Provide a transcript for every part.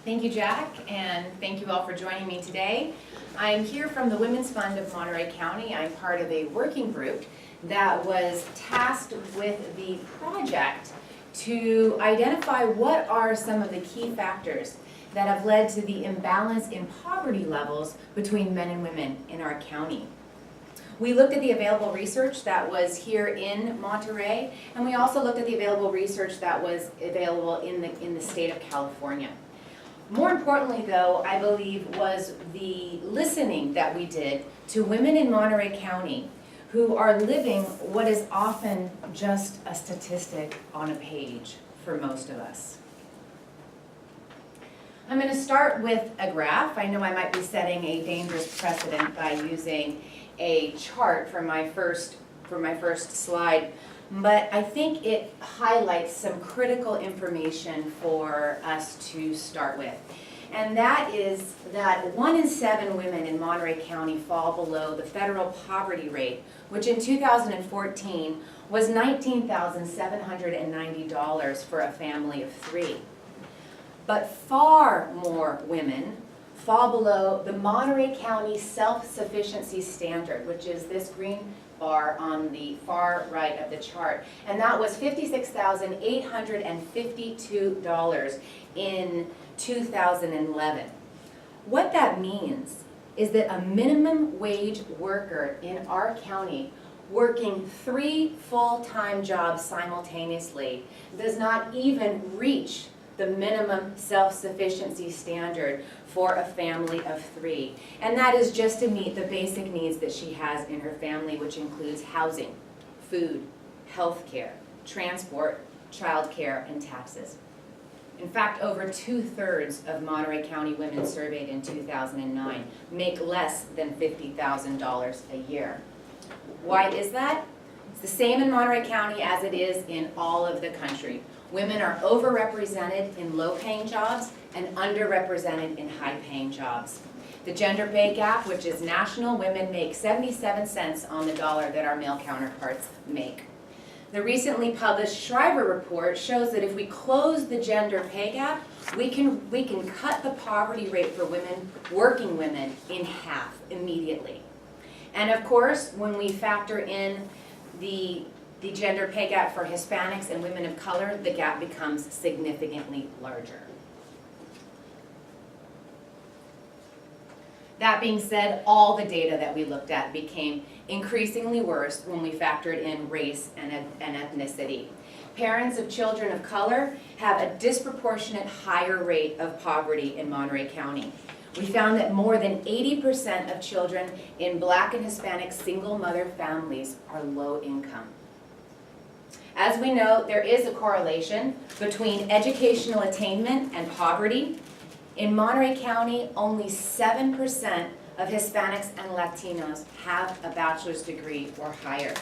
Thank you, Jack, and thank you all for joining me today. I'm here from the Women's Fund of Monterey County. I'm part of a working group that was tasked with the project to identify what are some of the key factors that have led to the imbalance in poverty levels between men and women in our county. We looked at the available research that was here in Monterey, and we also looked at the available research that was available in the state of California. More importantly, though, I believe, was the listening that we did to women in Monterey County who are living what is often just a statistic on a page for most of us. I'm going to start with a graph. I know I might be setting a dangerous precedent by using a chart for my first slide, but I think it highlights some critical information for us to start with. And that is that 1 in 7 women in Monterey County fall below the federal poverty rate, which in 2014 was $19,790 for a family of 3. But far more women fall below the Monterey County self-sufficiency standard, which is this green bar on the far right of the chart. And that was $56,852 in 2011. What that means is that a minimum wage worker in our county working 3 full-time jobs simultaneously does not even reach the minimum self-sufficiency standard for a family of 3. And that is just to meet the basic needs that she has in her family, which includes housing, food, health care, transport, child care, and taxes. In fact, over 2/3 of Monterey County women surveyed in 2009 make less than $50,000 a year. Why is that? It's the same in Monterey County as it is in all of the country. Women are overrepresented in low-paying jobs and underrepresented in high-paying jobs. The gender pay gap, which is national, women make 77 cents on the dollar that our male counterparts make. The recently published Shriver report shows that if we close the gender pay gap, we can cut the poverty rate for women, working women, in half immediately. And of course, when we factor in the gender pay gap for Hispanics and women of color, the gap becomes significantly larger. That being said, all the data that we looked at became increasingly worse when we factored in race and ethnicity. Parents of children of color have a disproportionate higher rate of poverty in Monterey County. We found that more than 80% of children in Black and Hispanic single mother families are low income. As we know, there is a correlation between educational attainment and poverty. In Monterey County, only 7% of Hispanics and Latinos have a bachelor's degree or higher.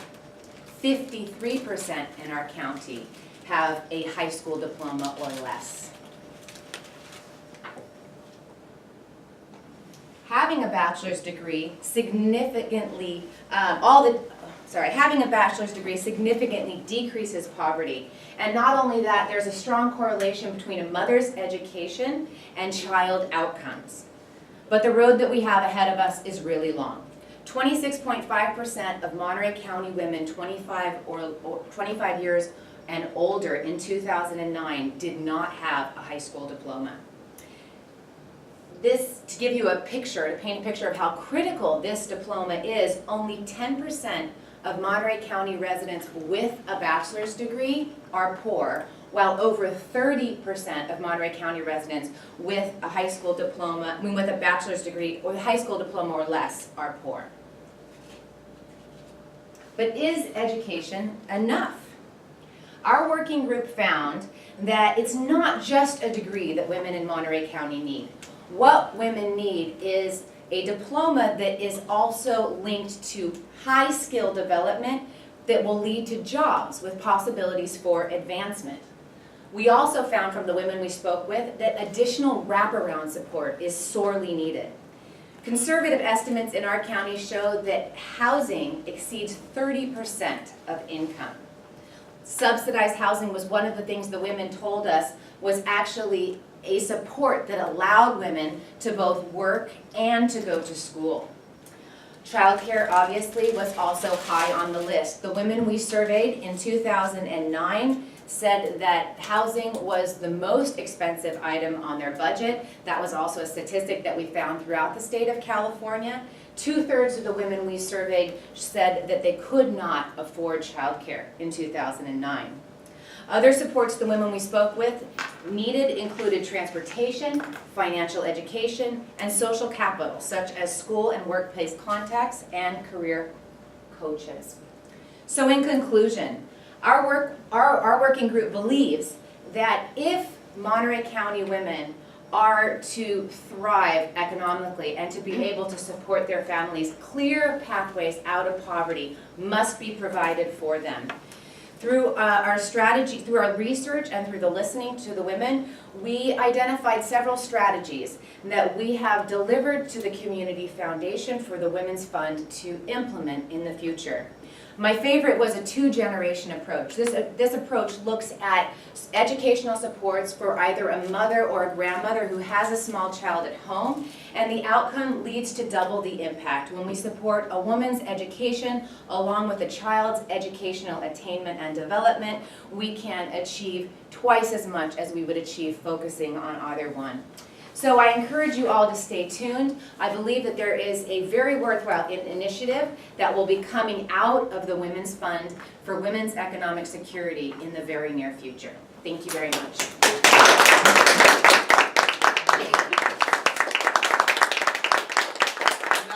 53% in our county have a high school diploma or less. Having a bachelor's degree significantly, having a bachelor's degree significantly decreases poverty. And not only that, there's a strong correlation between a mother's education and child outcomes. But the road that we have ahead of us is really long. 26.5% of Monterey County women 25 years and older in 2009 did not have a high school diploma. This, to give you a picture, to paint a picture of how critical this diploma is, only 10% of Monterey County residents with a bachelor's degree are poor, while over 30% of Monterey County residents with a high school diploma, with a bachelor's degree or a high school diploma or less are poor. But is education enough? Our working group found that it's not just a degree that women in Monterey County need. What women need is a diploma that is also linked to high skill development that will lead to jobs with possibilities for advancement. We also found from the women we spoke with that additional wraparound support is sorely needed. Conservative estimates in our county show that housing exceeds 30% of income. Subsidized housing was one of the things the women told us was actually a support that allowed women to both work and to go to school. Childcare obviously was also high on the list. The women we surveyed in 2009 said that housing was the most expensive item on their budget. That was also a statistic that we found throughout the state of California. 2/3 of the women we surveyed said that they could not afford childcare in 2009. Other supports the women we spoke with needed included transportation, financial education, and social capital, such as school and workplace contacts and career coaches. So in conclusion, our working group believes that if Monterey County women are to thrive economically and to be able to support their families, clear pathways out of poverty must be provided for them. Through our strategy, through our research, and through the listening to the women, we identified several strategies that we have delivered to the Community Foundation for the Women's Fund to implement in the future. My favorite was a two-generation approach. This approach looks at educational supports for either a mother or a grandmother who has a small child at home, and the outcome leads to double the impact. When we support a woman's education along with a child's educational attainment and development, we can achieve twice as much as we would achieve focusing on either one. So I encourage you all to stay tuned. I believe that there is a very worthwhile initiative that will be coming out of the Women's Fund for Women's Economic Security in the very near future. Thank you very much. Now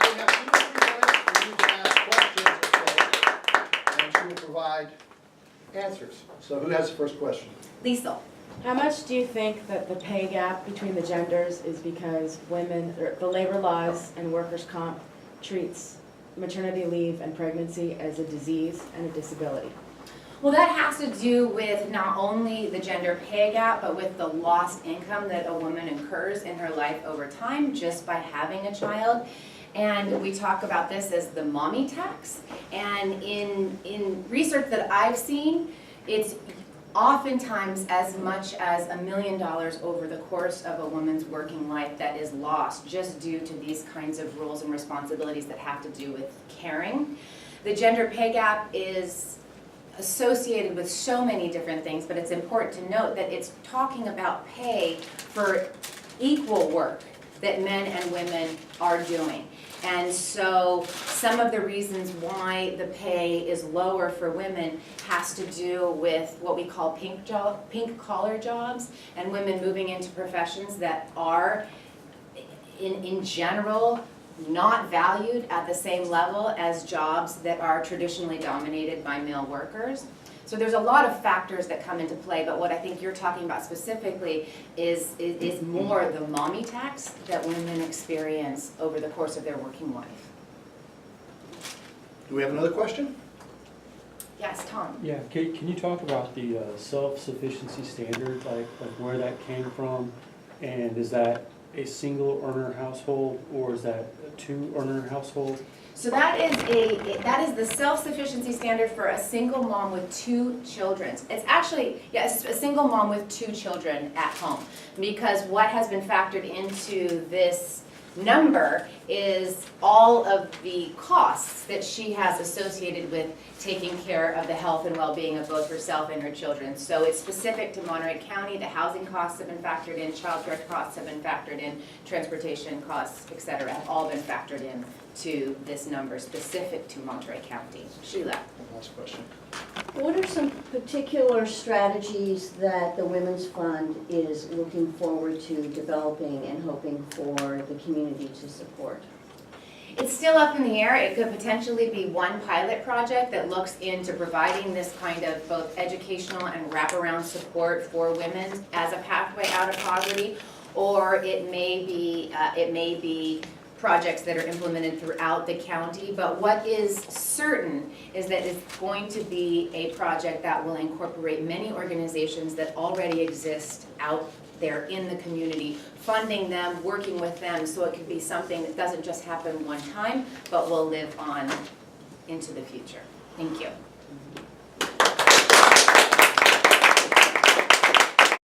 we have 2 or 3 minutes for you to ask questions, okay? And she will provide answers. So who has the first question? Liesl. How much do you think that the pay gap between the genders is because women, or the labor laws and workers' comp treats maternity leave and pregnancy as a disease and a disability? Well, that has to do with not only the gender pay gap, but with the lost income that a woman incurs in her life over time just by having a child. And we talk about this as the mommy tax. And in research that I've seen, it's oftentimes as much as $1 million over the course of a woman's working life that is lost just due to these kinds of roles and responsibilities that have to do with caring. The gender pay gap is associated with so many different things, but it's important to note that it's talking about pay for equal work that men and women are doing. And so some of the reasons why the pay is lower for women has to do with what we call pink collar jobs, and women moving into professions that are in general not valued at the same level as jobs that are traditionally dominated by male workers. So there's a lot of factors that come into play, but what I think you're talking about specifically is more the mommy tax that women experience over the course of their working life. Do we have another question? Yes, Tom. Yeah, can you talk about the self-sufficiency standard, like where that came from? And is that a single earner household, or is that a 2 earner household? So that is the self-sufficiency standard for a single mom with 2 children. It's actually, yes, a single mom with 2 children at home. Because what has been factored into this number is all of the costs that she has associated with taking care of the health and well-being of both herself and her children. So it's specific to Monterey County. The housing costs have been factored in, child care costs have been factored in, transportation costs, et cetera, have all been factored in to this number specific to Monterey County. Sheila. Last question. What are some particular strategies that the Women's Fund is looking forward to developing and hoping for the community to support? It's still up in the air. It could potentially be one pilot project that looks into providing this kind of both educational and wraparound support for women as a pathway out of poverty, or it may be projects that are implemented throughout the county. But what is certain is that it's going to be a project that will incorporate many organizations that already exist out there in the community, funding them, working with them, so it can be something that doesn't just happen one time, but will live on into the future. Thank you.